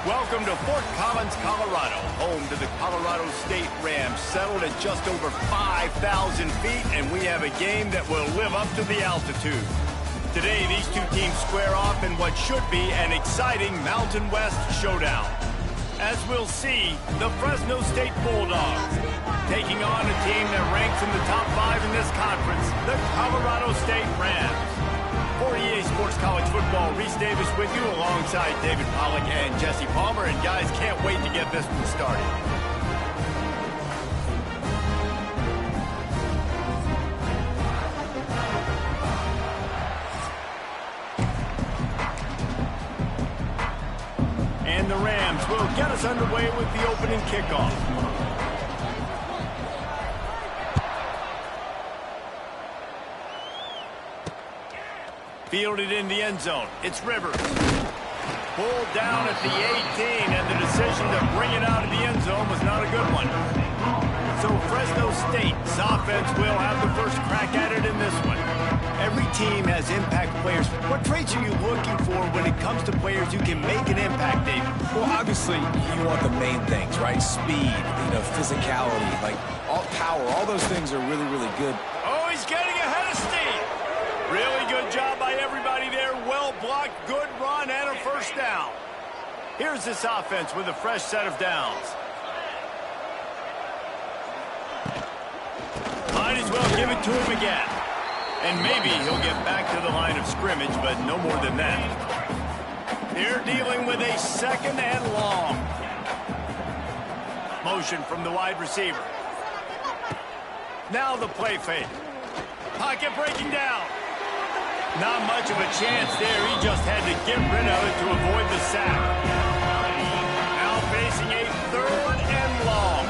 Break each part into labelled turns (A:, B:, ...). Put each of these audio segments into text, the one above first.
A: Welcome to Fort Collins, Colorado, home to the Colorado State Rams, settled at just over 5,000 feet, and we have a game that will live up to the altitude. Today, these two teams square off in what should be an exciting Mountain West showdown. As we'll see, the Fresno State Bulldogs taking on a team that ranks in the top 5 in this conference, the Colorado State Rams. For EA Sports College Football, Reese Davis with you alongside David Pollack and Jesse Palmer. And guys, can't wait to get this one started. And the Rams will get us underway with the opening kickoff. Fielded in the end zone. It's Rivers. Pulled down at the 18, and the decision to bring it out of the end zone was not a good one. So Fresno State's offense will have the first crack at it in this one. Every team has impact players. What traits are you looking for when it comes to players who can make an impact, David?
B: Well, obviously, you want the main things, right? Speed, physicality, like all power. All those things are really, really good.
A: Oh, he's getting ahead of steam. Really good job by everybody there. Well blocked, good run, and a first down. Here's this offense with a fresh set of downs. Might as well give it to him again. And maybe he'll get back to the line of scrimmage, but no more than that. They're dealing with a second and long. Motion from the wide receiver. Now the play fake. Pocket breaking down. Not much of a chance there. He just had to get rid of it to avoid the sack. Now facing a third and long.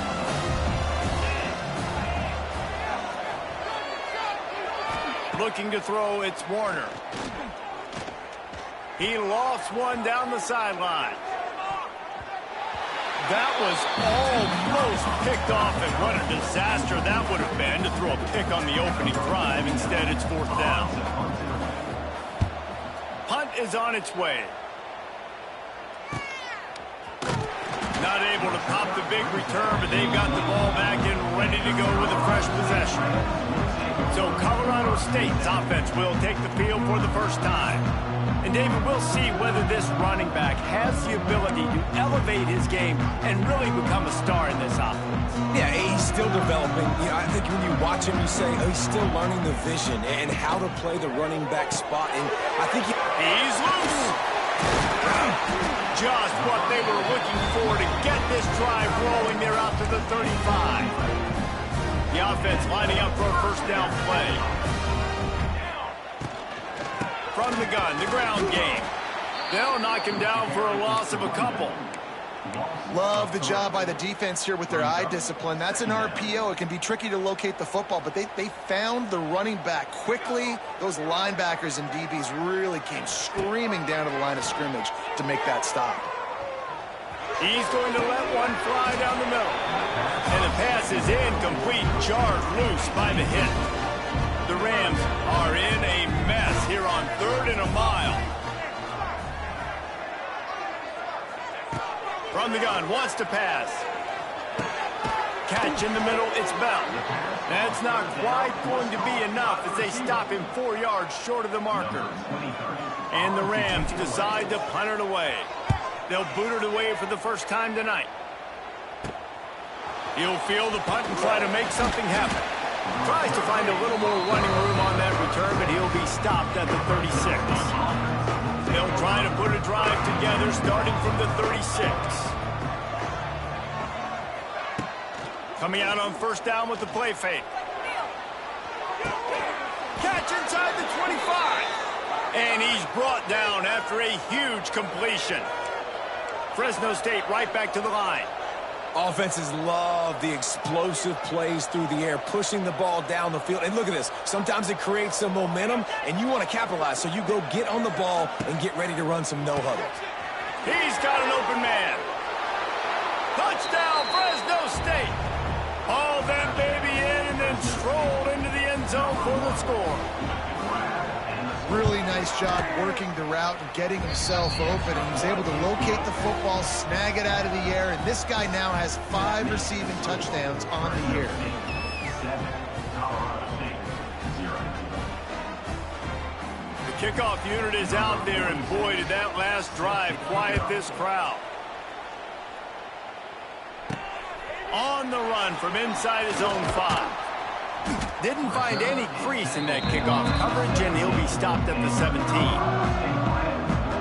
A: Looking to throw, it's Warner. He lofts one down the sideline. That was almost picked off, and what a disaster that would have been to throw a pick on the opening drive. Instead, it's fourth down. Punt is on its way. Not able to pop the big return, but they've got the ball back and ready to go with a fresh possession. So Colorado State's offense will take the field for the first time. And David, we'll see whether this running back has the ability to elevate his game and really become a star in this offense.
B: Yeah, he's still developing. I think when you watch him, you say, oh, he's still learning the vision and how to play the running back spot. And I think
A: he's loose. Just what they were looking for to get this drive rolling. They're out to the 35. The offense lining up for a first down play. From the gun, the ground game. They'll knock him down for a loss of a couple.
C: Love the job by the defense here with their eye discipline. That's an RPO. It can be tricky to locate the football, but they found the running back quickly. Those linebackers and DBs really came screaming down to the line of scrimmage to make that stop.
A: He's going to let one fly down the middle. And the pass is incomplete, jarred loose by the hit. The Rams are in a mess here on 3rd and a mile. From the gun, wants to pass. Catch in the middle, it's Bell. That's not quite going to be enough as they stop him 4 yards short of the marker. And the Rams decide to punt it away. They'll boot it away for the first time tonight. He'll field the punt and try to make something happen. Tries to find a little more running room on that return, but he'll be stopped at the 36. They'll try to put a drive together starting from the 36. Coming out on first down with the play fake. Catch inside the 25. And he's brought down after a huge completion. Fresno State right back to the line.
B: offenses love the explosive plays through the air, pushing the ball down the field. And look at this. Sometimes it creates some momentum, and you want to capitalize. So you go get on the ball and get ready to run some no-huddles.
A: He's got an open man. Touchdown, Fresno State. Hauled that baby in and then strolled into the end zone for the score.
C: Really nice job working the route and getting himself open, and he's able to locate the football, snag it out of the air, and this guy now has 5 receiving touchdowns on the year.
A: The kickoff unit is out there, and boy, did that last drive quiet this crowd. On the run from inside his own 5. Didn't find any crease in that kickoff coverage, and he'll be stopped at the 17.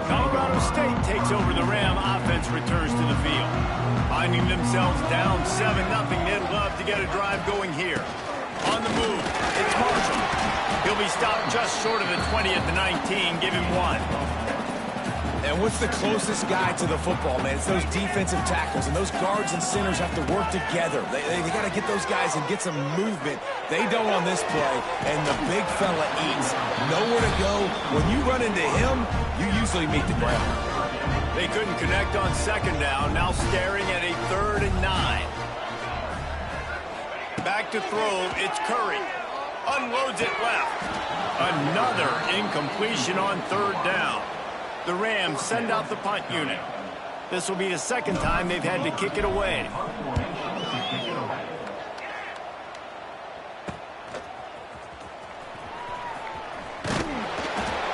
A: Colorado State takes over the Ram. Offense returns to the field. Finding themselves down 7-0, they'd love to get a drive going here. On the move, it's Marshall. He'll be stopped just short of the 20 at the 19. Give him 1.
B: And what's the closest guy to the football, man? It's those defensive tackles, and those guards and centers have to work together. They got to get those guys and get some movement. They don't on this play, and the big fella eats. Nowhere to go. When you run into him, you usually meet the ground.
A: They couldn't connect on 2nd down, now staring at a 3rd and 9. Back to throw, it's Curry. Unloads it left. Another incompletion on 3rd down. The Rams send out the punt unit. This will be the 2nd time they've had to kick it away.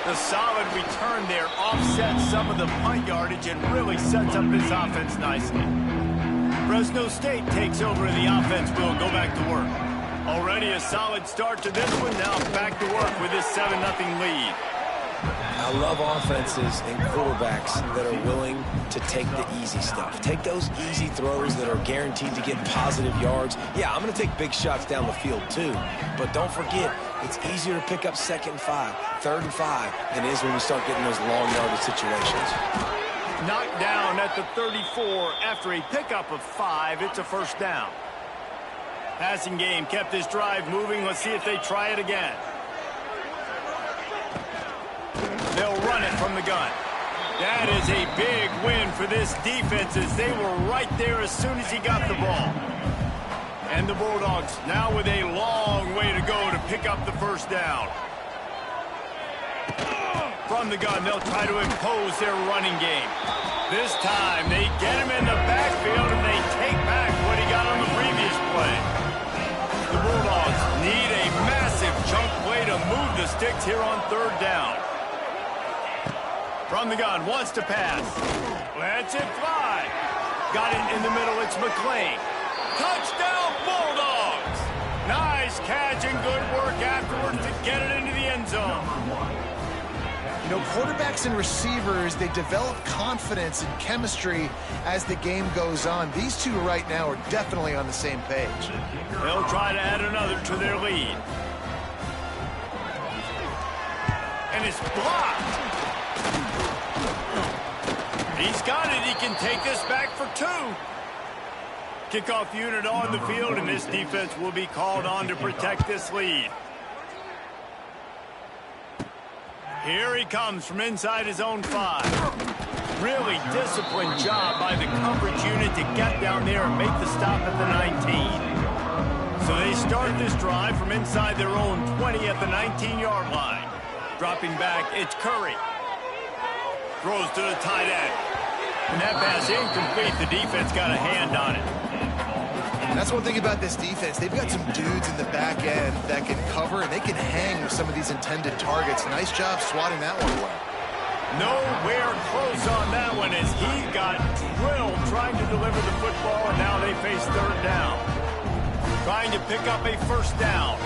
A: The solid return there offsets some of the punt yardage and really sets up this offense nicely. Fresno State takes over, and the offense will go back to work. Already a solid start to this one. Now back to work with this 7-0 lead.
B: I love offenses and quarterbacks that are willing to take the easy stuff. Take those easy throws that are guaranteed to get positive yards. Yeah, I'm going to take big shots down the field too. But don't forget, it's easier to pick up 2nd and 5, 3rd and 5 than it is when you start getting those long yardage situations.
A: Knocked down at the 34 after a pickup of 5. It's a 1st down. Passing game kept this drive moving. Let's see if they try it again. They'll run it from the gun. That is a big win for this defense, as they were right there as soon as he got the ball. And the Bulldogs now with a long way to go to pick up the 1st down. From the gun, they'll try to impose their running game. This time, they get him in the backfield, and they take back what he got on the previous play. The Bulldogs need a massive chunk play to move the sticks here on 3rd down. From the gun, wants to pass. Lets it fly. Got it in the middle, it's McClain. Touchdown, Bulldogs! Nice catch and good work afterwards to get it into the end zone.
C: You know, quarterbacks and receivers, they develop confidence and chemistry as the game goes on. These two right now are definitely on the same page.
A: They'll try to add another to their lead. And it's blocked. He's got it. He can take this back for 2. Kickoff unit on the field, and this defense will be called on to protect this lead. Here he comes from inside his own 5. Really disciplined job by the coverage unit to get down there and make the stop at the 19. So they start this drive from inside their own 20 at the 19-yard line. Dropping back, it's Curry. Throws to the tight end. And that pass incomplete. The defense got a hand on it.
C: That's one thing about this defense. They've got some dudes in the back end that can cover, and they can hang with some of these intended targets. Nice job swatting that one away.
A: Nowhere close on that one as he got drilled trying to deliver the football, and now they face 3rd down. Trying to pick up a 1st down.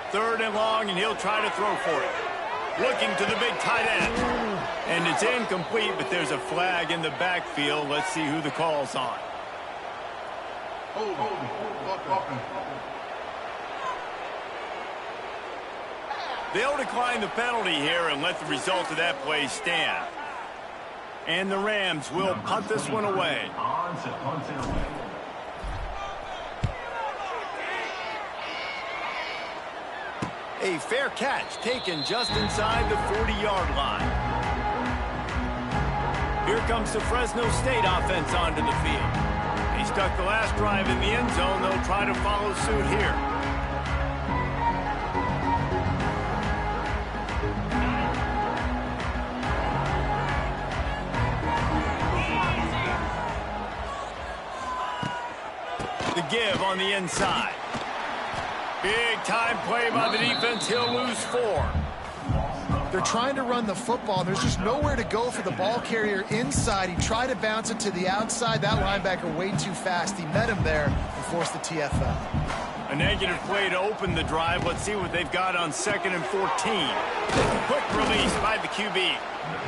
A: 3rd and long, and he'll try to throw for it. Looking to the big tight end. And it's incomplete, but there's a flag in the backfield. Let's see who the call's on. They'll decline the penalty here and let the result of that play stand. And the Rams will punt this one away. A fair catch taken just inside the 40-yard line. Here comes the Fresno State offense onto the field. They stuck the last drive in the end zone. They'll try to follow suit here. The give on the inside. Big time play by the defense. He'll lose 4.
C: They're trying to run the football. There's just nowhere to go for the ball carrier inside. He tried to bounce it to the outside. That linebacker way too fast. He met him there and forced the TFL.
A: A negative play to open the drive. Let's see what they've got on 2nd and 14. Quick release by the QB.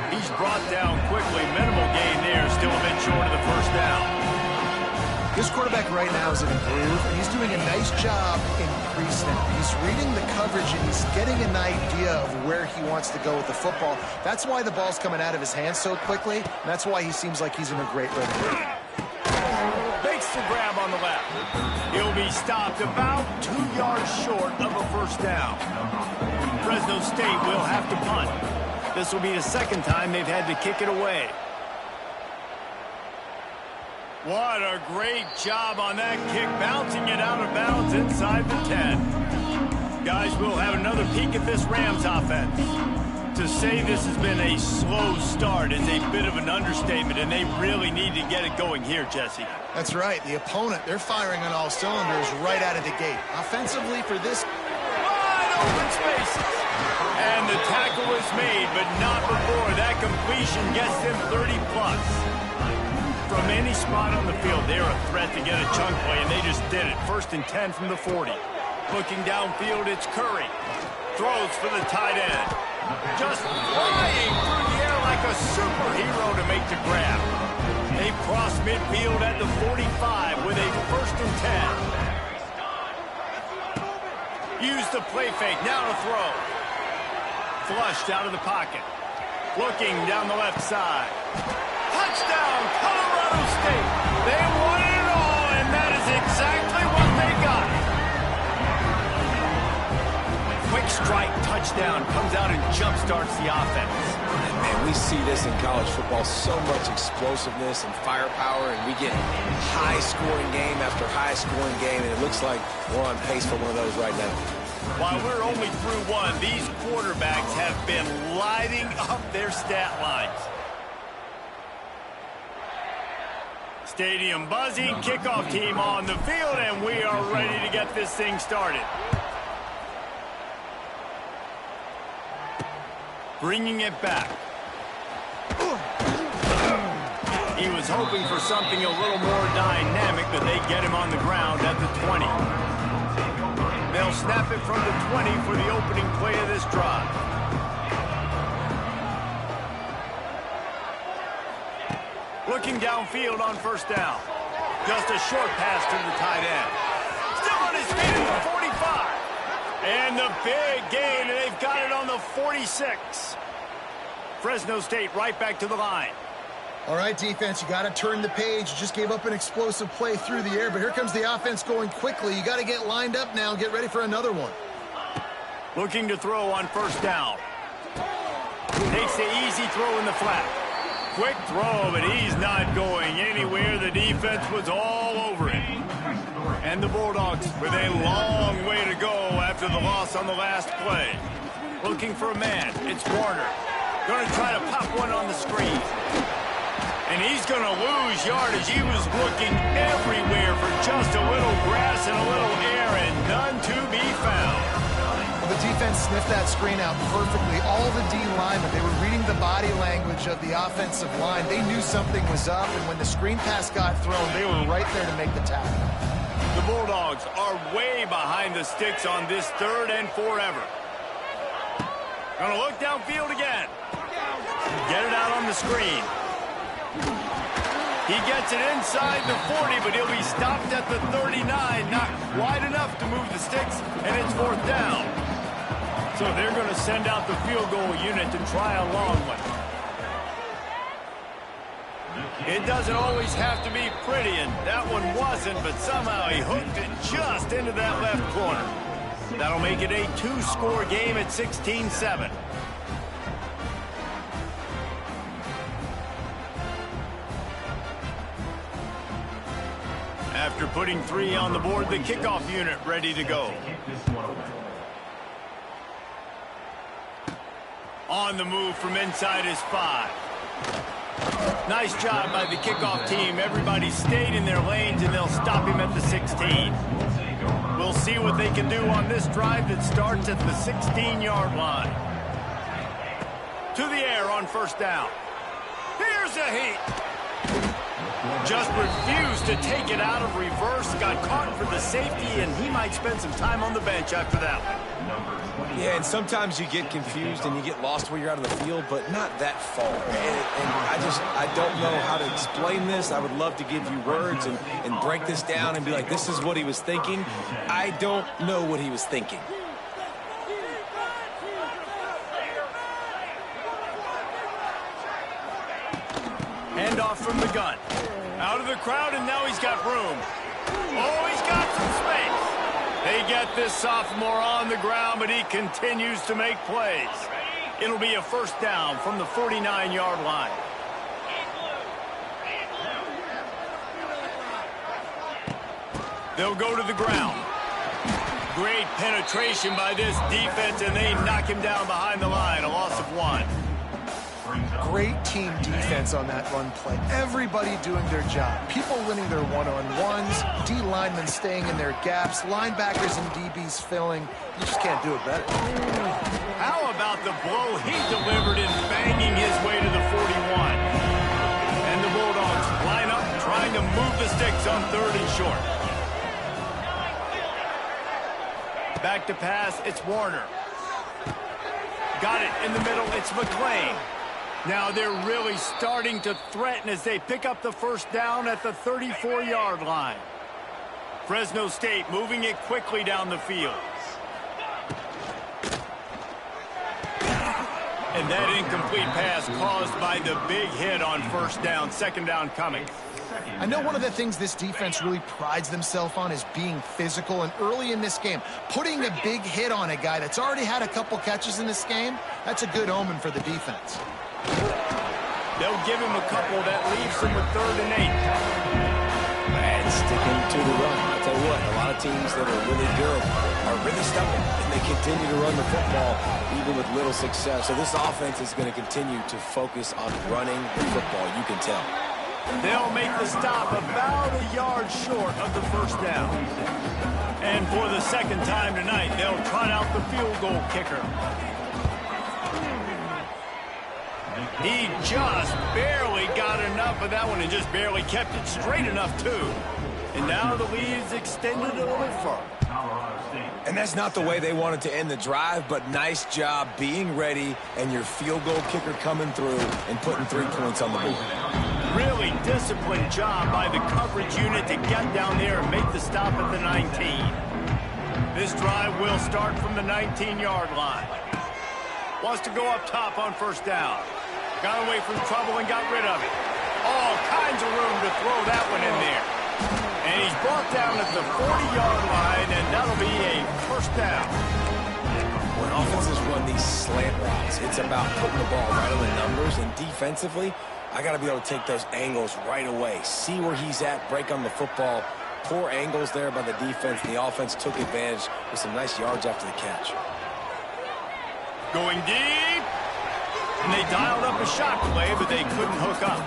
A: He's brought down quickly. Minimal gain there. Still a bit short of the first down.
C: This quarterback right now is in a groove, and he's doing a nice job in pre-snap. He's reading the coverage, and he's getting an idea of where he wants to go with the football. That's why the ball's coming out of his hands so quickly, and that's why he seems like he's in a great rhythm.
A: Makes the grab on the left. He'll be stopped about 2 yards short of a first down. Fresno State will have to punt. This will be the 2nd time they've had to kick it away. What a great job on that kick, bouncing it out of bounds inside the 10. Guys, we'll have another peek at this Rams offense. To say this has been a slow start is a bit of an understatement, and they really need to get it going here, Jesse.
C: That's right. The opponent, they're firing on all cylinders right out of the gate. Offensively for this...
A: Wide open spaces. And the tackle is made, but not before that completion gets them 30-plus. From any spot on the field, they're a threat to get a chunk play, and they just did it. 1st and 10 from the 40. Looking downfield, it's Curry. Throws for the tight end. Just flying through the air like a superhero to make the grab. They cross midfield at the 45 with a 1st and 10. Use the play fake, now to throw. Flushed out of the pocket. Looking down the left side. Touchdown, Colorado State. They won it all, and that is exactly what they got. Quick strike touchdown comes out and jump-starts the offense.
B: And man, we see this in college football, so much explosiveness and firepower, and we get high-scoring game after high-scoring game, and it looks like we're on pace for one of those right now.
A: While we're only through one, these quarterbacks have been lighting up their stat lines. Stadium buzzing, kickoff team on the field, and we are ready to get this thing started. Bringing it back. He was hoping for something a little more dynamic, but they get him on the ground at the 20. They'll snap it from the 20 for the opening play of this drive. Looking downfield on 1st down. Just a short pass to the tight end. Still on his feet at the 45. And the big gain, and they've got it on the 46. Fresno State right back to the line.
C: All right, defense, you got to turn the page. You just gave up an explosive play through the air, but here comes the offense going quickly. You got to get lined up now and get ready for another one.
A: Looking to throw on 1st down. Takes the easy throw in the flat. Quick throw, but he's not going anywhere. The defense was all over him. And the Bulldogs with a long way to go after the loss on the last play. Looking for a man. It's Warner. Going to try to pop one on the screen. And he's going to lose yardage. He was looking everywhere for just a little grass and a little air, and none to be found.
C: Well, the defense sniffed that screen out perfectly. All the D linemen, they were reading the body language of the offensive line. They knew something was up, and when the screen pass got thrown, they were right there to make the tackle.
A: The Bulldogs are way behind the sticks on this 3rd and forever. Going to look downfield again. Get it out on the screen. He gets it inside the 40, but he'll be stopped at the 39. Not quite enough to move the sticks, and it's 4th down. So they're going to send out the field goal unit to try a long one. It doesn't always have to be pretty, and that one wasn't, but somehow he hooked it just into that left corner. That'll make it a 2-score game at 16-7. After putting 3 on the board, the kickoff unit ready to go. On the move from inside his 5. Nice job by the kickoff team. Everybody stayed in their lanes, and they'll stop him at the 16. We'll see what they can do on this drive that starts at the 16-yard line. To the air on first down. Here's a heat. Just refused to take it out of reverse. Got caught for the safety, and he might spend some time on the bench after that one.
B: Yeah, and sometimes you get confused and you get lost where you're out of the field, but not that far. And I don't know how to explain this. I would love to give you words and break this down and be like, this is what he was thinking. I don't know what he was thinking.
A: Handoff from the gun. Out of the crowd, and now he's got room. Oh, he's got some space. They get this sophomore on the ground, but he continues to make plays. It'll be a first down from the 49-yard line. They'll go to the ground. Great penetration by this defense, and they knock him down behind the line. A loss of 1.
C: Great team defense on that run play. Everybody doing their job. People winning their one-on-ones, D linemen staying in their gaps, linebackers and DBs filling. You just can't do it better.
A: How about the blow he delivered in banging his way to the 41? And the Bulldogs line up trying to move the sticks on 3rd and short. Back to pass, it's Warner. Got it in the middle, it's McClain. Now they're really starting to threaten as they pick up the first down at the 34-yard line. Fresno State moving it quickly down the field. And that incomplete pass caused by the big hit on first down. 2nd down coming.
C: I know one of the things this defense really prides themselves on is being physical, and early in this game, putting a big hit on a guy that's already had a couple catches in this game, that's a good omen for the defense.
A: They'll give him a couple that leaves him with 3rd and 8.
B: And sticking to the run. I'll tell you what, a lot of teams that are really good are really stubborn, and they continue to run the football even with little success. So this offense is going to continue to focus on running the football, you can tell.
A: They'll make the stop about a yard short of the first down. And for the 2nd time tonight, they'll trot out the field goal kicker. He just barely got enough of that one and just barely kept it straight enough, too. And now the lead's extended a little further.
B: And that's not the way they wanted to end the drive, but nice job being ready and your field goal kicker coming through and putting 3 points on the board.
A: Really disciplined job by the coverage unit to get down there and make the stop at the 19. This drive will start from the 19-yard line. Wants to go up top on first down. Got away from trouble and got rid of it. All kinds of room to throw that one in there. And he's brought down at the 40-yard line, and that'll be a first down.
B: When offenses run these slant routes, it's about putting the ball right on the numbers, and defensively, I got to be able to take those angles right away. See where he's at, break on the football. Poor angles there by the defense. The offense took advantage with some nice yards after the catch.
A: Going deep. And they dialed up a shot play, but they couldn't hook up.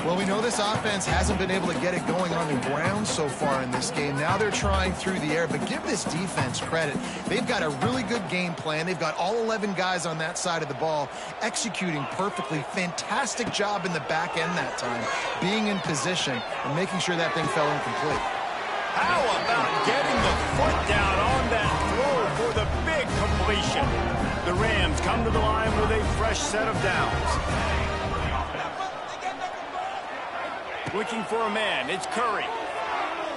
C: Well, we know this offense hasn't been able to get it going on the ground so far in this game. Now they're trying through the air, but give this defense credit. They've got a really good game plan. They've got all 11 guys on that side of the ball executing perfectly. Fantastic job in the back end that time, being in position and making sure that thing fell incomplete.
A: How about getting the foot down on that throw for the big completion? The Rams come to the line with a fresh set of downs. Looking for a man, it's Curry.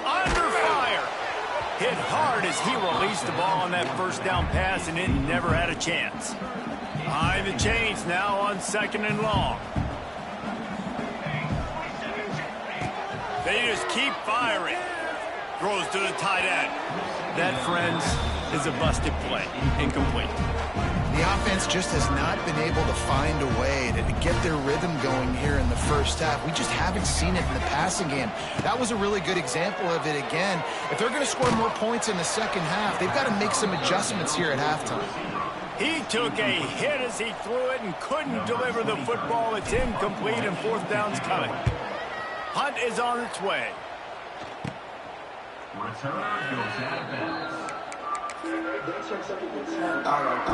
A: Under fire. Hit hard as he released the ball on that first down pass, and it never had a chance. Behind the chains now on 2nd and long. They just keep firing. Throws to the tight end. That, friends, is a busted play. Incomplete.
C: The offense just has not been able to find a way to get their rhythm going here in the first half. We just haven't seen it in the passing game. That was a really good example of it again. If they're going to score more points in the second half, they've got to make some adjustments here at halftime.
A: He took a hit as he threw it and couldn't deliver the football. It's incomplete, and fourth down's coming. Punt is on its way.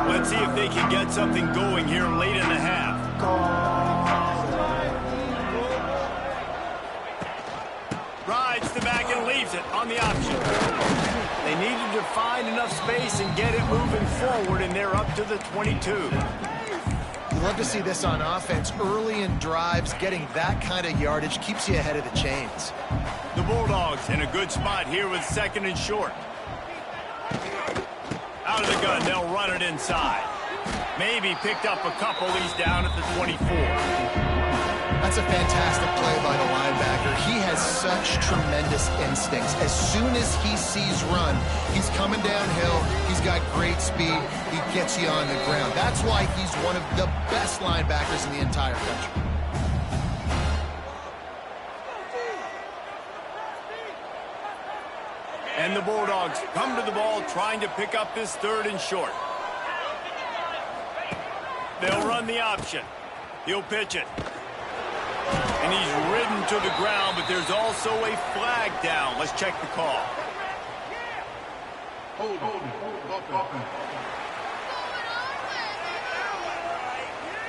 A: Let's see if they can get something going here late in the half. Rides the back and leaves it on the option. They needed to find enough space and get it moving forward, and they're up to the 22.
C: You love to see this on offense. Early in drives, getting that kind of yardage keeps you ahead of the chains.
A: The Bulldogs in a good spot here with second and short. Out of the gun, they'll run it inside. Maybe picked up a couple. He's down at the 24.
C: That's a fantastic play by the linebacker. He has such tremendous instincts. As soon as he sees run, he's coming downhill. He's got great speed. He gets you on the ground. That's why he's one of the best linebackers in the entire country.
A: And the Bulldogs come to the ball trying to pick up this third and short. They'll run the option. He'll pitch it. And he's ridden to the ground, but there's also a flag down. Let's check the call.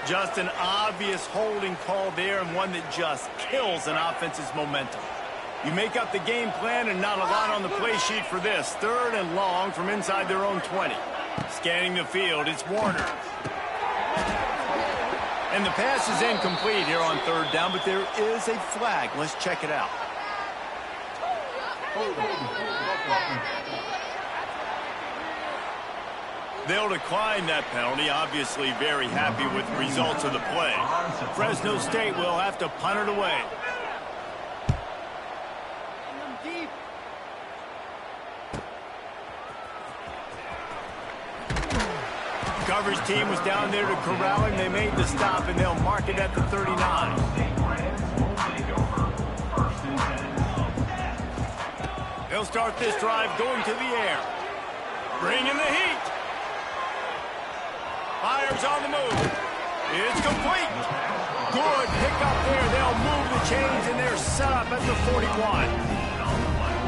A: Just an obvious holding call there, and one that just kills an offense's momentum. You make up the game plan and not a lot on the play sheet for this. Third and long from inside their own 20. Scanning the field, it's Warner. And the pass is incomplete here on third down, but there is a flag. Let's check it out. They'll decline that penalty. Obviously very happy with the results of the play. Fresno State will have to punt it away. Coverage team was down there to corral him. They made the stop, and they'll mark it at the 39. They'll start this drive going to the air. Bringing the heat. Fires on the move. It's complete. Good pickup there. They'll move the chains, and they're set up at the 41.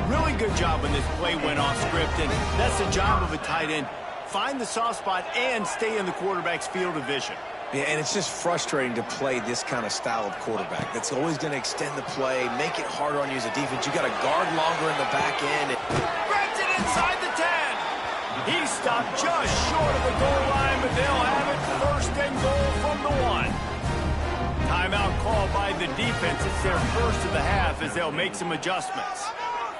A: Really good job when this play went off script, and that's the job of a tight end. Find the soft spot and stay in the quarterback's field of vision.
B: Yeah, and it's just frustrating to play this kind of style of quarterback. That's always going to extend the play, make it harder on you as a defense. You got to guard longer in the back end.
A: Grabs it inside the 10. He stopped just short of the goal line, but they'll have it first and goal from the 1. Timeout called by the defense. It's their first of the half as they'll make some adjustments.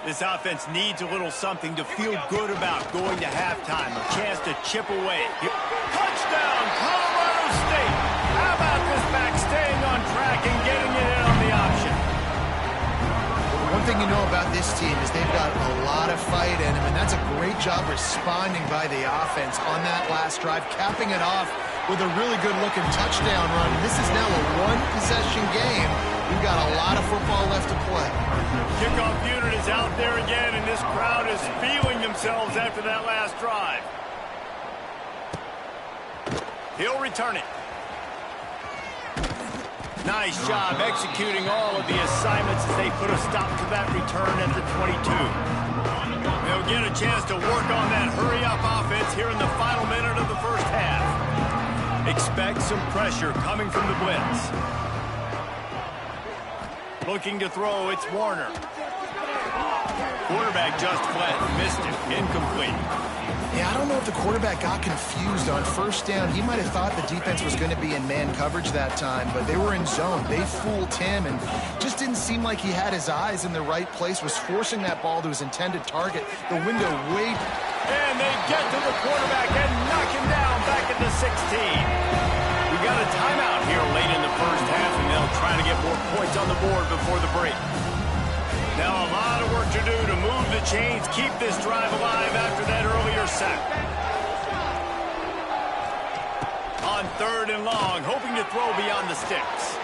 A: This offense needs a little something to feel good about going to halftime. A chance to chip away. Touchdown, Colorado State. How about this back staying on track and getting it in on the option?
C: One thing you know about this team is they've got a lot of fight in them, and that's a great job responding by the offense on that last drive, capping it off with a really good-looking touchdown run. This is now a one-possession game. We've got a lot of football left to play.
A: Kickoff unit is out there again, and this crowd is feeling themselves after that last drive. He'll return it. Nice job executing all of the assignments as they put a stop to that return at the 22. They'll get a chance to work on that hurry-up offense here in the final minute of the first half. Expect some pressure coming from the blitz. Looking to throw, it's Warner. Quarterback just fled, missed it, incomplete.
C: Yeah, I don't know if the quarterback got confused on first down. He might have thought the defense was going to be in man coverage that time, but they were in zone. They fooled him and just didn't seem like he had his eyes in the right place, was forcing that ball to his intended target. The window way...
A: And they get to the quarterback and knock him down back at the 16. We got a timeout here late in the first half, and they'll try to get more points on the board before the break. Now a lot of work to do to move the chains, keep this drive alive after that earlier sack. On third and long, hoping to throw beyond the sticks.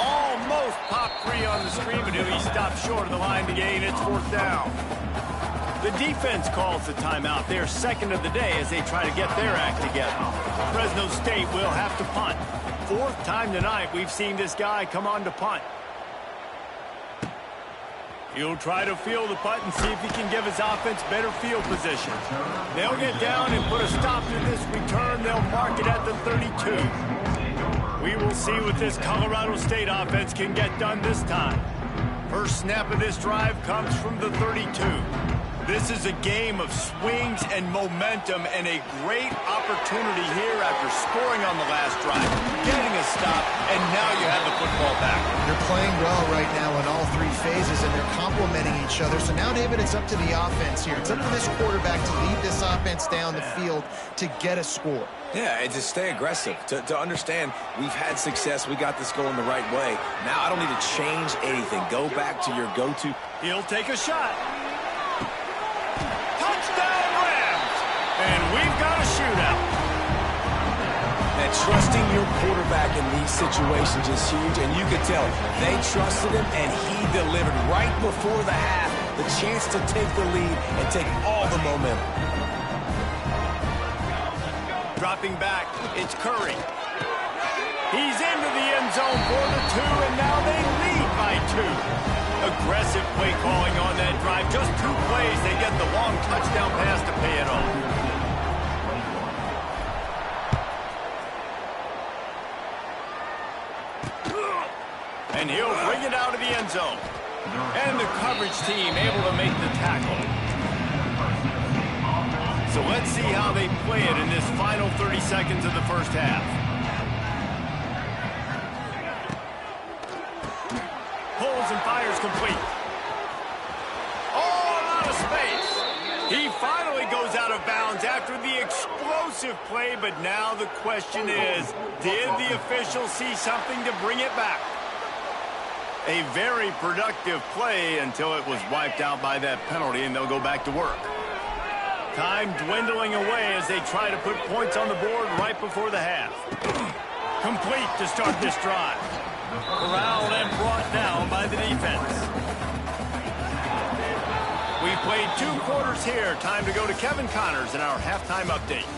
A: Almost popped free on the screen, but he stopped short of the line to gain. It's fourth down. The defense calls the timeout. They're second of the day as they try to get their act together. Fresno State will have to punt. Fourth time tonight we've seen this guy come on to punt. He'll try to field the punt and see if he can give his offense better field position. They'll get down and put a stop to this return. They'll mark it at the 32. We will see what this Colorado State offense can get done this time. First snap of this drive comes from the 32. This is a game of swings and momentum and a great opportunity here after scoring on the last drive, getting a stop, and now you have the football back.
C: They're playing well right now in all three phases, and they're complementing each other. So now, David, it's up to the offense here. It's up to this quarterback to lead this offense down the field to get a score.
B: Yeah, and to stay aggressive, to understand we've had success, we got this going the right way. Now I don't need to change anything. Go back to your go-to.
A: He'll take a shot. Touchdown Rams! And we've got a shootout.
B: And trusting your quarterback in these situations is huge, and you could tell they trusted him, and he delivered right before the half, the chance to take the lead and take all the momentum.
A: Dropping back, it's Curry. He's into the end zone for the 2, and now they lead by 2. Aggressive play calling on that drive. Just 2 plays, they get the long touchdown pass to pay it off. And he'll bring it out of the end zone. And the coverage team able to make the tackle. So let's see how they play it in this final 30 seconds of the first half. Pulls and fires complete. All out of space. He finally goes out of bounds after the explosive play, but now the question is, did the official see something to bring it back? A very productive play until it was wiped out by that penalty, and they'll go back to work. Time dwindling away as they try to put points on the board right before the half. Complete to start this drive. Corralled and brought down by the defense. We've played 2 quarters here. Time to go to Kevin Connors in our halftime update.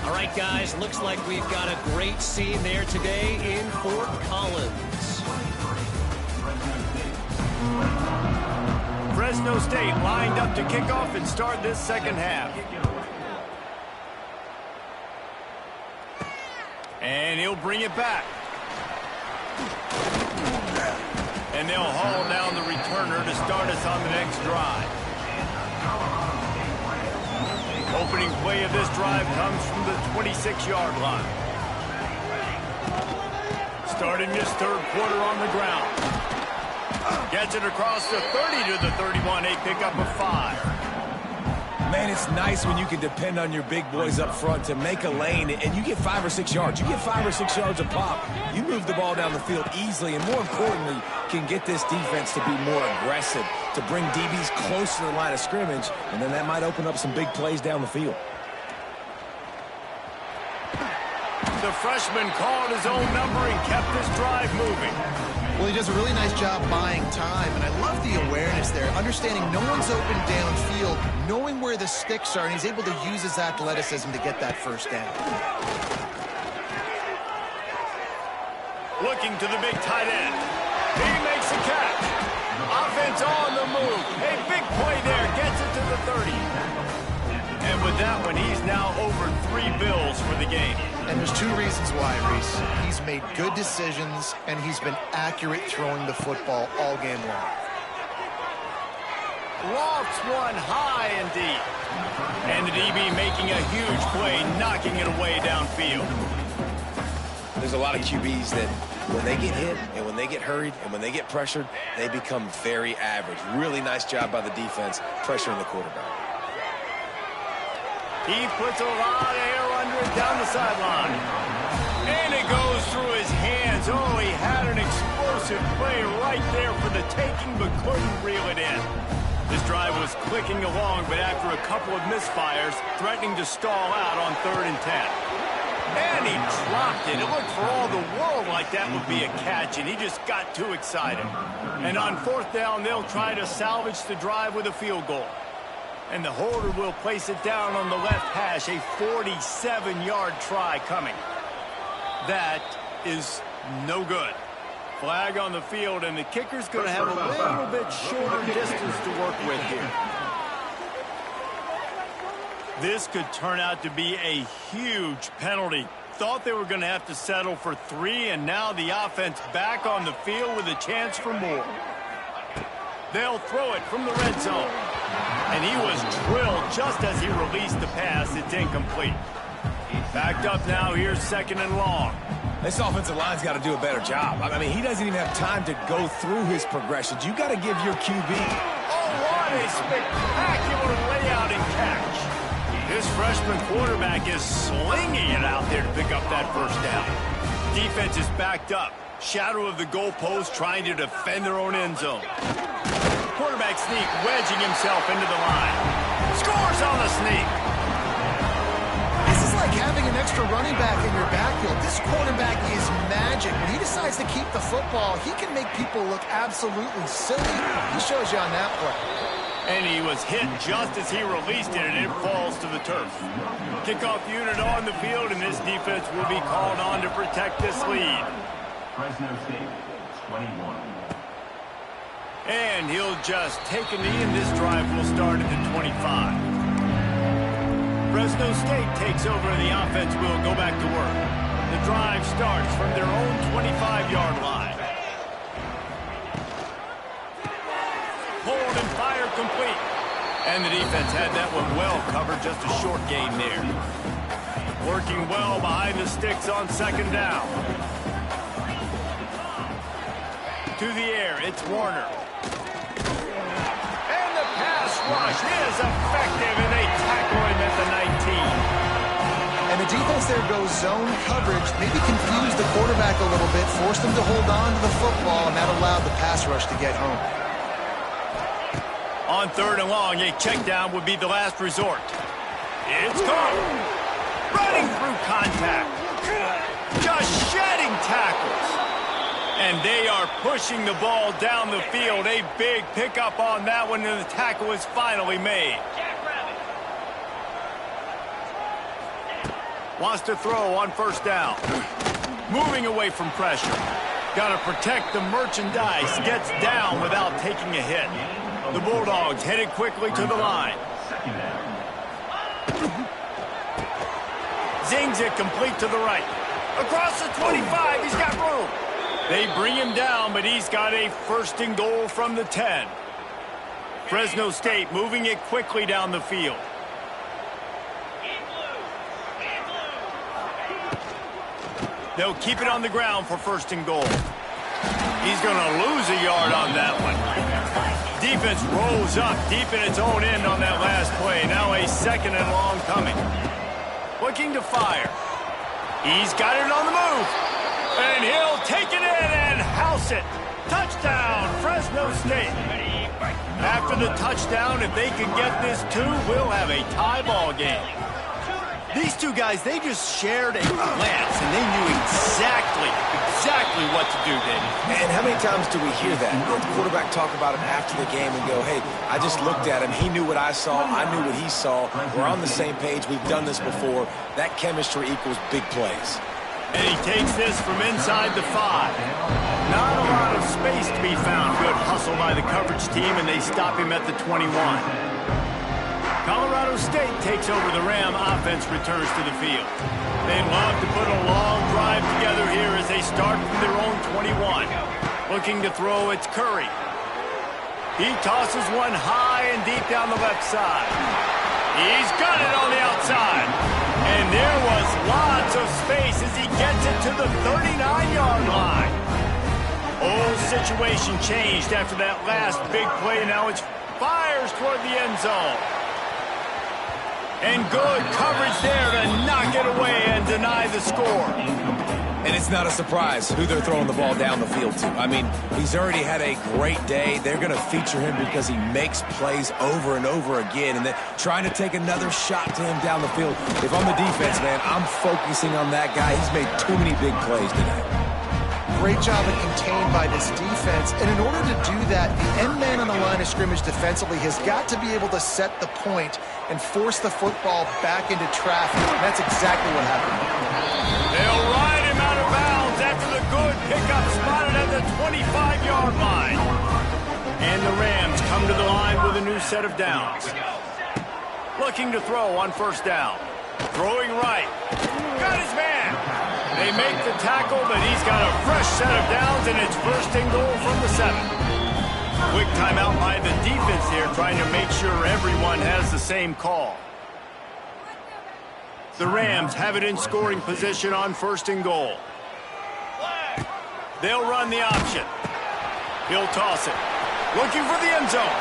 D: All right, guys, looks like we've got a great scene there today in Fort Collins.
A: Fresno State lined up to kick off and start this second half. And he'll bring it back. And they'll haul down the returner to start us on the next drive. Opening play of this drive comes from the 26-yard line. Starting this third quarter on the ground. Gets it across the 30 to the 31, a pickup of 5.
B: Man, it's nice when you can depend on your big boys up front to make a lane, and you get 5 or 6 yards. You get 5 or 6 yards a pop. You move the ball down the field easily, and more importantly, can get this defense to be more aggressive, to bring DBs close to the line of scrimmage, and then that might open up some big plays down the field.
A: The freshman called his own number and kept this drive moving.
C: Well, he does a really nice job buying time, and I love the awareness there, understanding no one's open downfield, knowing where the sticks are, and he's able to use his athleticism to get that first down.
A: Looking to the big tight end. He makes a catch. Offense on the move. A big play there. Gets it to the 30. And with that one, he's now over 3 bills for the game.
C: And there's 2 reasons why, Reese. He's made good decisions, and he's been accurate throwing the football all game long.
A: Lofts one high and deep. And the DB making a huge play, knocking it away downfield.
B: There's a lot of QBs that when they get hit and when they get hurried and when they get pressured, they become very average. Really nice job by the defense pressuring the quarterback.
A: He puts a lot of air under it down the sideline. And it goes through his hands. Oh, he had an explosive play right there for the taking, but couldn't reel it in. This drive was clicking along, but after a couple of misfires, threatening to stall out on 3rd and 10. And he dropped it. It looked for all the world like that would be a catch, and he just got too excited. And on 4th down, they'll try to salvage the drive with a field goal. And the holder will place it down on the left hash. A 47-yard try coming. That is no good. Flag on the field, and the kicker's going to have a little bit shorter distance to work with here. This could turn out to be a huge penalty. Thought they were going to have to settle for 3, and now the offense back on the field with a chance for more. They'll throw it from the red zone. And he was drilled just as he released the pass. It's incomplete. Backed up now. Here's 2nd and long.
B: This offensive line's got to do a better job. I mean, he doesn't even have time to go through his progressions. You got to give your QB.
A: Oh, what a spectacular layout and catch. This freshman quarterback is slinging it out there to pick up that first down. Defense is backed up. Shadow of the goalpost trying to defend their own end zone. Quarterback sneak, wedging himself into the line. Scores on the sneak.
C: This is like having an extra running back in your backfield. This quarterback is magic. When he decides to keep the football, he can make people look absolutely silly. He shows you on that play.
A: And he was hit just as he released it, and it falls to the turf. Kickoff unit on the field, and this defense will be called on to protect this lead.
E: Fresno State, 21.
A: And he'll just take a knee, and this drive will start at the 25. Fresno State takes over, and the offense will go back to work. The drive starts from their own 25-yard line. Hold and fire complete. And the defense had that one well covered, just a short gain there. Working well behind the sticks on 2nd down. To the air, it's Warner. And the pass rush is effective, and they tackle him at the 19.
C: And the defense there goes zone coverage, maybe confused the quarterback a little bit, forced him to hold on to the football, and that allowed the pass rush to get home.
A: On 3rd and long, a check down would be the last resort. It's caught. Running through contact. Just shedding tackles. And they are pushing the ball down the field. A big pickup on that one, and the tackle is finally made. Wants to throw on 1st down. Moving away from pressure. Got to protect the merchandise. Gets down without taking a hit. The Bulldogs headed quickly to the line. Zings it complete to the right. Across the 25, he's got room. They bring him down, but he's got a 1st and goal from the 10. Fresno State moving it quickly down the field. They'll keep it on the ground for 1st and goal. He's going to lose a yard on that one. Defense rolls up deep in its own end on that last play. Now a 2nd and long coming. Looking to fire. He's got it on the move. And he'll take it in and house it. Touchdown, Fresno State. After the touchdown, if they can get this 2, we'll have a tie ball game. These two guys, they just shared a glance, and they knew exactly what to do, David.
B: And how many times do we hear that? The quarterback talk about it after the game and go, hey, I just looked at him. He knew what I saw. I knew what he saw. We're on the same page. We've done this before. That chemistry equals big plays.
A: And he takes this from inside the 5. Not a lot of space to be found. Good hustle by the coverage team, and they stop him at the 21. Colorado State takes over. The Ram offense returns to the field. They'd love to put a long drive together here as they start from their own 21. Looking to throw, it's Curry. He tosses one high and deep down the left side. He's got it on the outside. And there was lots of space as he gets it to the 39-yard line. Whole situation changed after that last big play. Now it's fires toward the end zone. And good coverage there to knock it away and deny the score.
B: And it's not a surprise who they're throwing the ball down the field to. I mean, he's already had a great day. They're going to feature him because he makes plays over and over again. And they're trying to take another shot to him down the field. If I'm the defense, man, I'm focusing on that guy. He's made too many big plays today.
C: great job of contained by this defense. And in order to do that, the end man on the line of scrimmage defensively has got to be able to set the point and force the football back into traffic. And that's exactly what happened.
A: They'll ride him out of bounds after the good pickup spotted at the 25-yard line. And the Rams come to the line with a new set of downs. Looking to throw on first down. Throwing right. Got his man. They make the tackle, but he's got a fresh set of downs, and it's first and goal from the 7. Quick timeout by the defense here, trying to make sure everyone has the same call. The Rams have it in scoring position on first and goal. They'll run the option. He'll toss it. Looking for the end zone.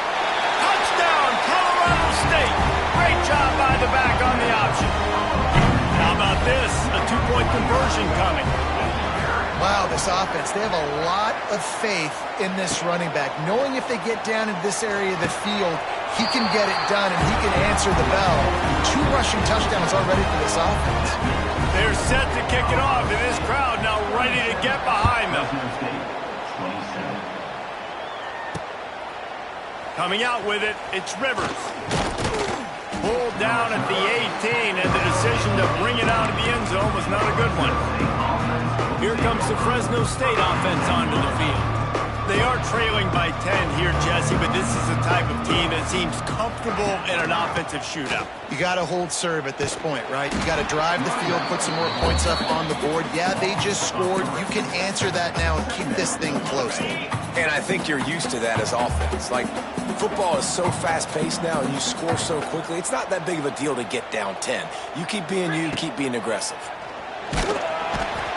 A: Touchdown, Colorado State. Great job by the back on the option. How about this? A two-point conversion coming.
C: Wow, this offense, they have a lot of faith in this running back. Knowing if they get down in this area of the field, he can get it done and he can answer the bell. 2 rushing touchdowns already for this offense.
A: They're set to kick it off, and this crowd now ready to get behind them. Coming out with it, it's Rivers. Pulled down at the 18, and the decision to bring it out of the end zone was not a good one. Here comes the Fresno State offense onto the field. They are trailing by 10 here, Jesse, but this is the type of team that seems comfortable in an offensive shootout.
C: You got to hold serve at this point, right? You got to drive the field, put some more points up on the board. Yeah, they just scored. You can answer that now and keep this thing close.
B: And I think you're used to that as offense. Like, football is so fast-paced now and you score so quickly, it's not that big of a deal to get down 10. You keep being you, keep being aggressive.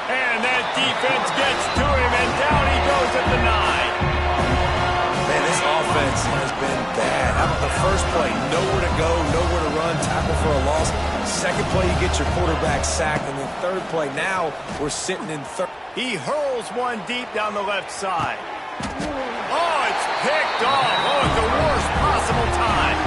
A: And that defense gets to him, and down he goes at the 9.
B: Man, this offense has been bad. How about the first play? Nowhere to go, nowhere to run, tackle for a loss. Second play, you get your quarterback sacked. And the third play, now we're sitting in third.
A: He hurls one deep down the left side. Oh, it's picked off. Oh, at the worst possible time.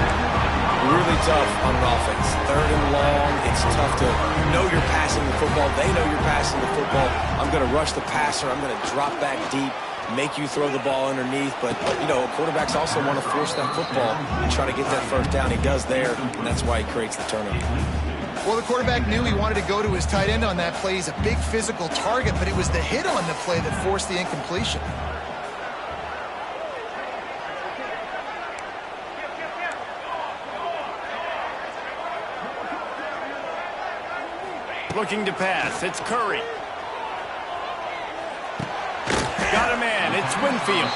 B: Really tough on an offense. Third and long. It's tough to know you're passing the football. They know you're passing the football. I'm going to rush the passer. I'm going to drop back deep, make you throw the ball underneath. But, you know, quarterbacks also want to force that football and try to get that first down. He does there, and that's why he creates the turnover.
C: Well, the quarterback knew he wanted to go to his tight end on that play. He's a big physical target, but it was the hit on the play that forced the incompletion.
A: Looking to pass. It's Curry. Got a man. It's Winfield.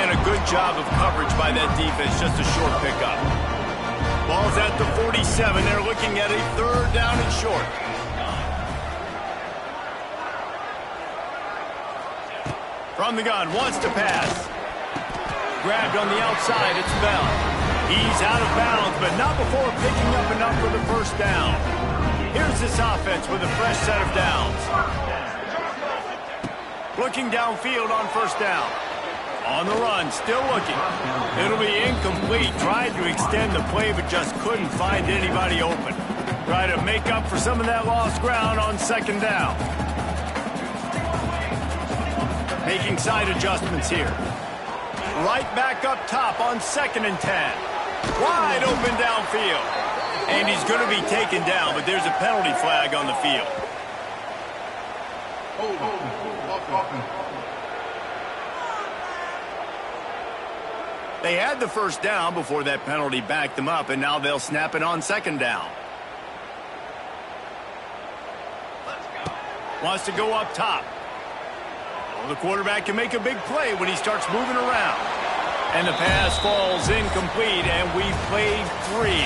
A: And a good job of coverage by that defense. Just a short pickup. Ball's at the 47. They're looking at a third down and short. From the gun. Wants to pass. Grabbed on the outside. It's Bell. He's out of bounds, but not before picking up enough for the first down. Here's this offense with a fresh set of downs. Looking downfield on first down. On the run, still looking. It'll be incomplete. Tried to extend the play, but just couldn't find anybody open. Try to make up for some of that lost ground on second down. Making side adjustments here. Right back up top on 2nd and 10. Wide open downfield. And he's going to be taken down, but there's a penalty flag on the field. They had the first down before that penalty backed them up, and now they'll snap it on 2nd down. Wants to go up top. Well, the quarterback can make a big play when he starts moving around. And the pass falls incomplete, and we've played 3.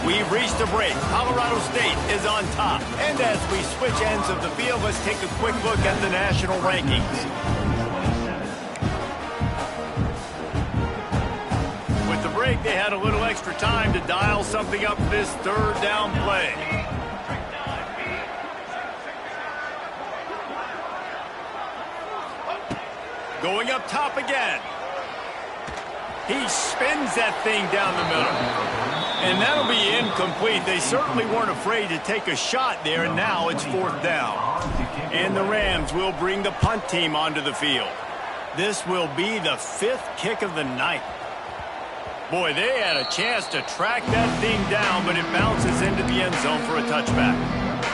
A: We've reached a break. Colorado State is on top. And as we switch ends of the field, let's take a quick look at the national rankings. With the break, they had a little extra time to dial something up for this third down play. Going up top again. He spins that thing down the middle. And that'll be incomplete. They certainly weren't afraid to take a shot there, and now it's 4th down. And the Rams will bring the punt team onto the field. This will be the 5th kick of the night. Boy, they had a chance to track that thing down, but it bounces into the end zone for a touchback.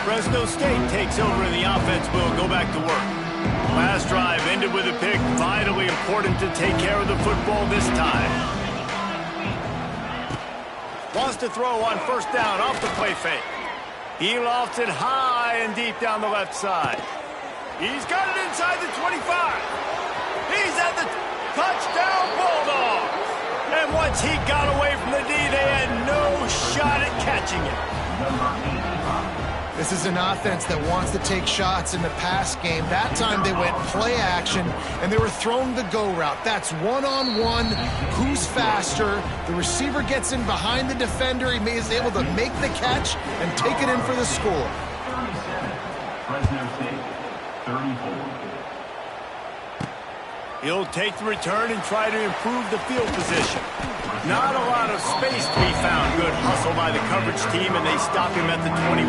A: Fresno State takes over, and the offense will go back to work. Last drive ended with a pick. Vitally important to take care of the football this time. Wants to throw on 1st down off the play fake. He lofts it high and deep down the left side. He's got it inside the 25. He's at the touchdown Bulldogs. And once he got away from the D, they had no shot at catching it.
C: This is an offense that wants to take shots in the pass game. That time they went play action, and they were throwing the go route. That's one-on-one. Who's faster? The receiver gets in behind the defender. He is able to make the catch and take it in for the score.
E: 37, Fresno State, 34.
A: He'll take the return and try to improve the field position. Not a lot of space to be found. Good hustle by the coverage team, and they stop him at the 21.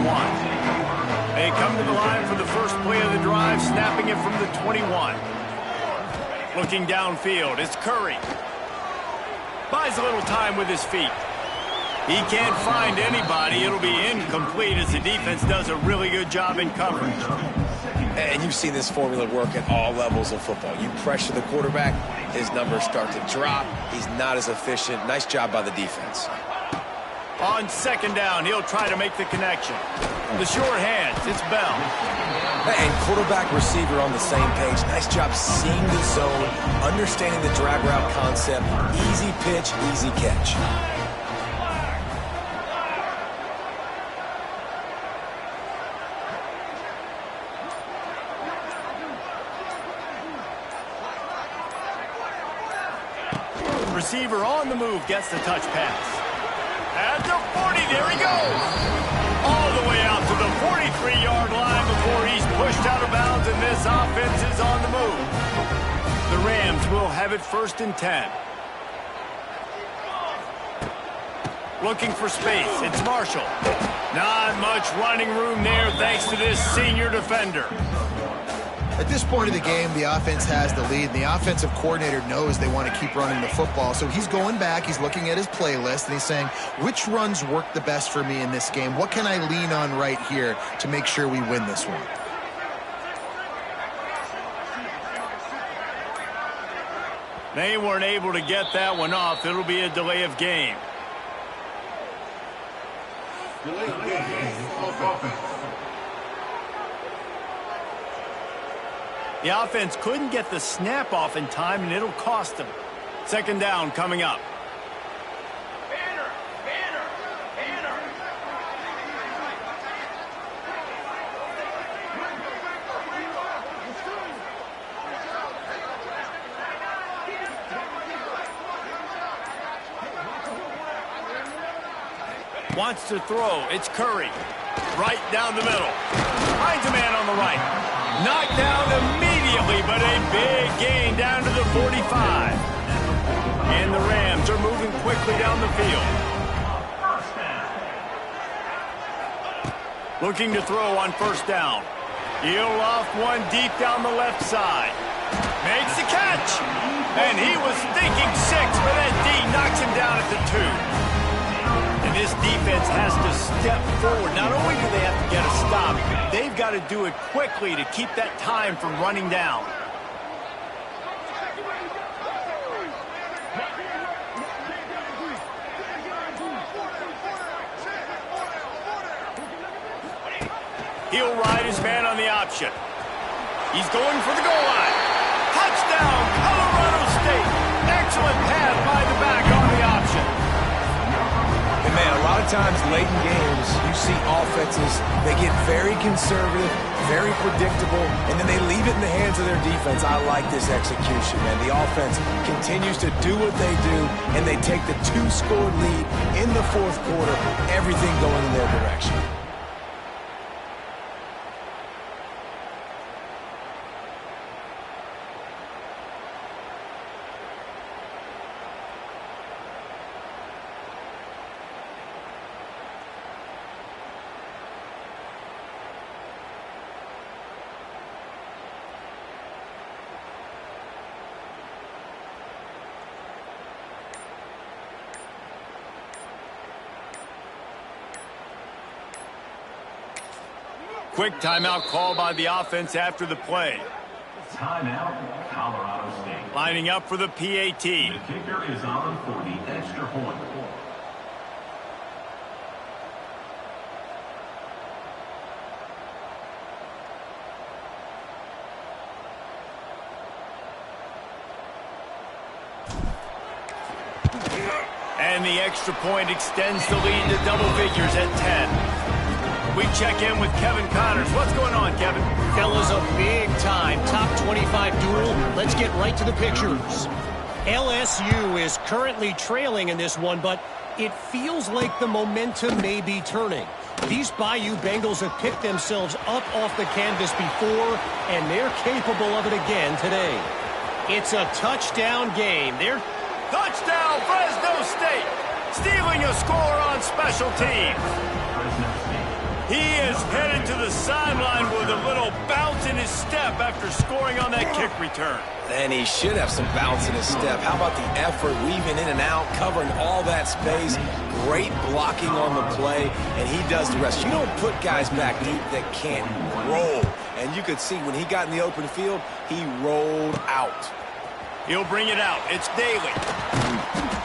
A: They come to the line for the first play of the drive, snapping it from the 21. Looking downfield, it's Curry. Buys a little time with his feet. He can't find anybody. It'll be incomplete as the defense does a really good job in coverage.
B: And you've seen this formula work at all levels of football. You pressure the quarterback, his numbers start to drop. He's not as efficient. Nice job by the defense.
A: On 2nd down, he'll try to make the connection. The short hands, it's Bell.
B: And quarterback receiver on the same page. Nice job seeing the zone, understanding the drag route concept. Easy pitch, easy catch.
A: Receiver on the move gets the touch pass. At the 40, there he goes. All the way out to the 43-yard line before he's pushed out of bounds, and this offense is on the move. The Rams will have it 1st and 10. Looking for space, it's Marshall. Not much running room there thanks to this senior defender.
C: At this point of the game, the offense has the lead, and the offensive coordinator knows they want to keep running the football. So he's going back, he's looking at his playlist, and he's saying, which runs work the best for me in this game? What can I lean on right here to make sure we win this one?
A: They weren't able to get that one off. It'll be a delay of game. The offense couldn't get the snap off in time, and it'll cost them. 2nd down coming up. Wants to throw. It's Curry. Right down the middle. Finds a man on the right. Knocked down immediately, but a big gain down to the 45. And the Rams are moving quickly down the field. Looking to throw on 1st down. He'll loft one deep down the left side. Makes the catch. And he was thinking 6, but that D knocks him down at the 2. And this defense has to step forward. Not only do they have to get a stop, they've got to do it quickly to keep that time from running down. He'll ride his man on the option. He's going for the goal line. Touchdown, Colorado State. Excellent pass by the back on the option.
B: And man, a lot of times late in games, you see offenses, they get very conservative, very predictable, and then they leave it in the hands of their defense. I like this execution, man. The offense continues to do what they do, and they take the 2-score lead in the 4th quarter, everything going in their direction.
A: Quick timeout call by the offense after the play.
E: Timeout, Colorado State.
A: Lining up for the PAT.
E: The kicker is on for the extra point.
A: And the extra point extends the lead to double figures at 10. We check in with Kevin Connors. What's going on, Kevin?
D: Fellas, a big-time top 25 duel. Let's get right to the pictures. LSU is currently trailing in this one, but it feels like the momentum may be turning. These Bayou Bengals have picked themselves up off the canvas before, and they're capable of it again today. It's a touchdown game.
A: Touchdown, Fresno State! Stealing a score on special teams. He is headed to the sideline with a little bounce in his step after scoring on that kick return.
B: And he should have some bounce in his step. How about the effort, weaving in and out, covering all that space, great blocking on the play, and he does the rest. You don't put guys back deep that can't roll. And you could see when he got in the open field, he rolled out.
A: He'll bring it out. It's Daly.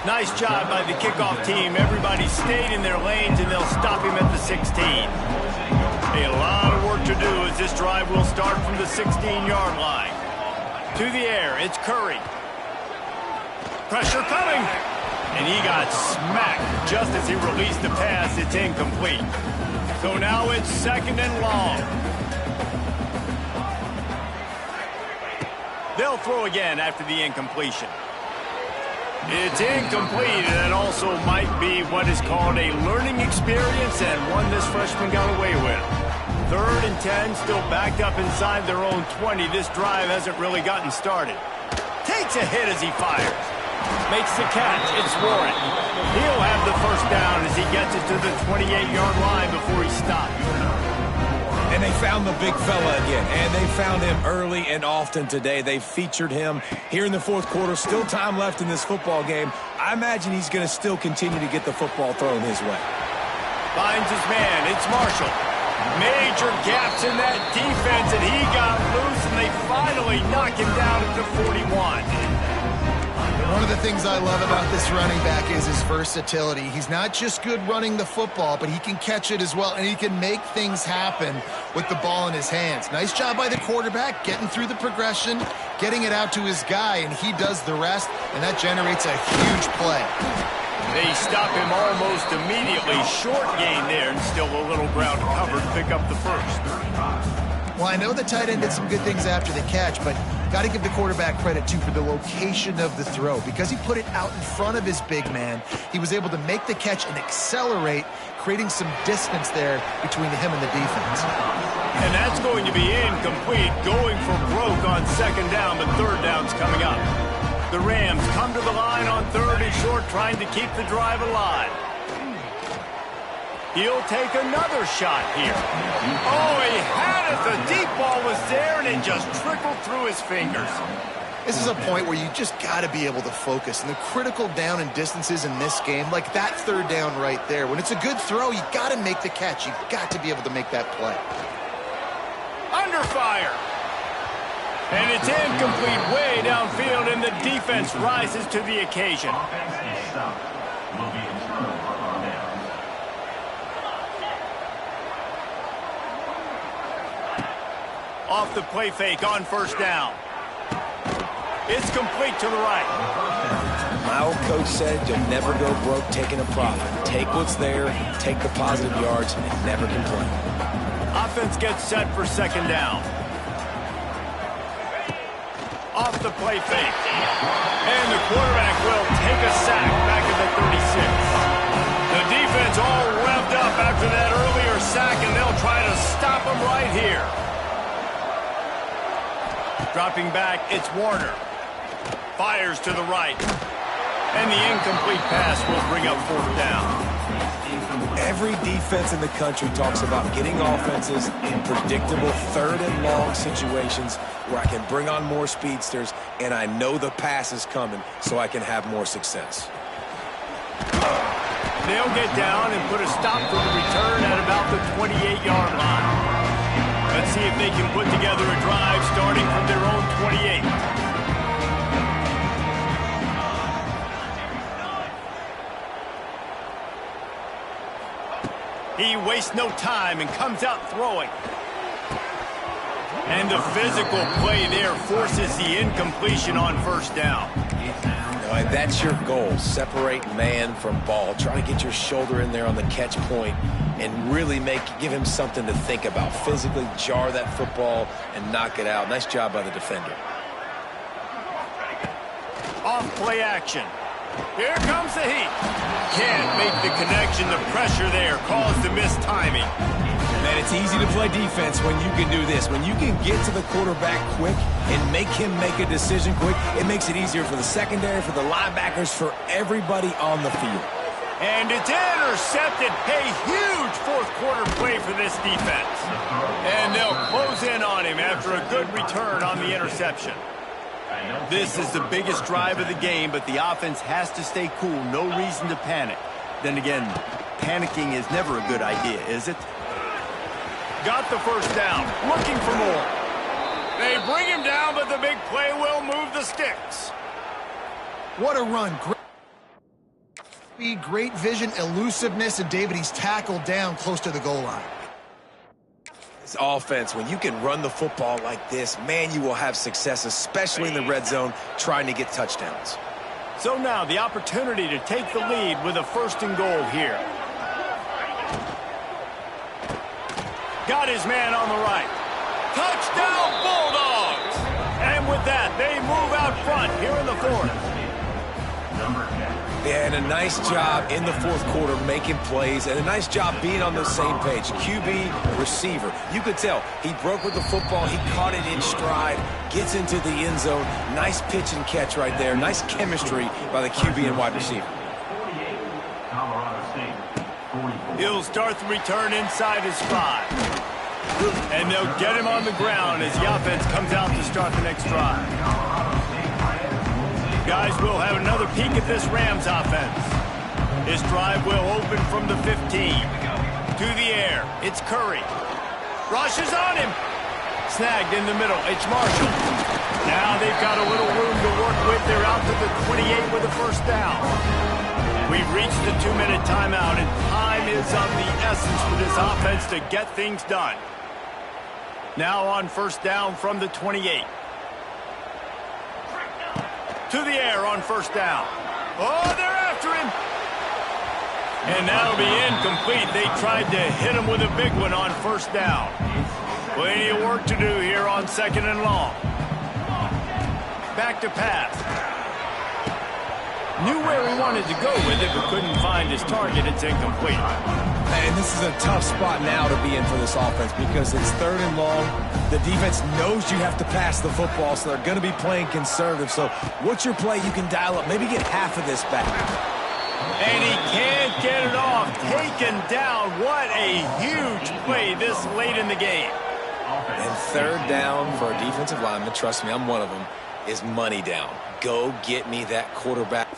A: Nice job by the kickoff team. Everybody stayed in their lanes, and they'll stop him at the 16. A lot of work to do as this drive will start from the 16-yard line. To the air, it's Curry. Pressure coming. And he got smacked just as he released the pass. It's incomplete. So now it's 2nd and long. They'll throw again after the incompletion. It's incomplete, and that also might be what is called a learning experience and one this freshman got away with. 3rd and 10, still backed up inside their own 20. This drive hasn't really gotten started. Takes a hit as he fires. Makes the catch. It's Warren. He'll have the first down as he gets it to the 28-yard line before he stops.
B: And they found the big fella again, and they found him early and often today. They featured him here in the 4th quarter. Still time left in this football game. I imagine he's going to still continue to get the football thrown his way.
A: Finds his man. It's Marshall. Major gaps in that defense, and he got loose, and they finally knock him down at the 41.
C: One of the things I love about this running back is his versatility. He's not just good running the football, but he can catch it as well, and he can make things happen with the ball in his hands. Nice job by the quarterback, getting through the progression, getting it out to his guy, and he does the rest, and that generates a huge play.
A: They stop him almost immediately. Short gain there, and still a little ground covered to pick up the first.
C: Well, I know the tight end did some good things after the catch, but got to give the quarterback credit, too, for the location of the throw. Because he put it out in front of his big man, he was able to make the catch and accelerate, creating some distance there between him and the defense.
A: And that's going to be incomplete, going for broke on 2nd down, but 3rd down's coming up. The Rams come to the line on 3rd and short, trying to keep the drive alive. He'll take another shot here. Oh, he had it. The deep ball was there, and it just trickled through his fingers.
C: This is a point where you just got to be able to focus. And the critical down and distances in this game, like that 3rd down right there, when it's a good throw, you got to make the catch. You've got to be able to make that play.
A: Under fire. And it's incomplete way downfield, and the defense rises to the occasion. Off the play fake on 1st down. It's complete to the right.
B: My old coach said you'll never go broke taking a profit. Take what's there, take the positive yards, and never complain.
A: Offense gets set for 2nd down. Off the play fake. And the quarterback will take a sack back at the 36. The defense all revved up after that earlier sack, and they'll try to stop him right here. Dropping back, it's Warner. Fires to the right. And the incomplete pass will bring up 4th down.
B: Every defense in the country talks about getting offenses in predictable 3rd and long situations where I can bring on more speedsters, and I know the pass is coming, so I can have more success.
A: They'll get down and put a stop to the return at about the 28-yard line. Let's see if they can put together a drive starting from their own 28. He wastes no time and comes out throwing. And the physical play there forces the incompletion on first down.
B: And that's your goal. Separate man from ball. Try to get your shoulder in there on the catch point and really give him something to think about. Physically jar that football and knock it out. Nice job by the defender.
A: Off play action. Here comes the heat. Can't make the connection. The pressure there caused the missed timing.
B: Man, it's easy to play defense when you can do this. When you can get to the quarterback quick and make him make a decision quick, it makes it easier for the secondary, for the linebackers, for everybody on the field.
A: And it's intercepted. A huge fourth quarter play for this defense. And they'll close in on him after a good return on the interception. This is the biggest drive of the game, but the offense has to stay cool. No reason to panic. Then again, panicking is never a good idea, is it? Got the first down, looking for more. They bring him down, but the big play will move the sticks.
C: What a run. Great vision, elusiveness, and David, he's tackled down close to the goal line.
B: This offense, when you can run the football like this, man, you will have success, especially in the red zone, trying to get touchdowns.
A: So now the opportunity to take the lead with a 1st and goal here. Got his man on the right. Touchdown, Bulldogs! And with that, they move out front here in the 4th.
B: And a nice job in the 4th quarter making plays, and a nice job being on the same page. QB, receiver. You could tell he broke with the football. He caught it in stride, gets into the end zone. Nice pitch and catch right there. Nice chemistry by the QB and wide receiver.
A: He'll start the return inside his 5. And they'll get him on the ground as the offense comes out to start the next drive. Guys, we'll have another peek at this Rams offense. This drive will open from the 15. To the air. It's Curry. Rushes on him. Snagged in the middle. It's Marshall. Now they've got a little room to work with. They're out to the 28 with a 1st down. We've reached the 2-minute timeout, and time is of the essence for this offense to get things done. Now on 1st down from the 28. To the air on 1st down. Oh, they're after him. And that'll be incomplete. They tried to hit him with a big one on 1st down. Plenty of work to do here on 2nd and long. Back to pass. Knew where he wanted to go with it, but couldn't find his target. It's incomplete.
B: And this is a tough spot now to be in for this offense because it's 3rd and long. The defense knows you have to pass the football, so they're going to be playing conservative. So what's your play you can dial up? Maybe get half of this back.
A: And he can't get it off. Taken down. What a huge play this late in the game.
B: And 3rd down for a defensive lineman, trust me, I'm one of them, is money down. Go get me that quarterback.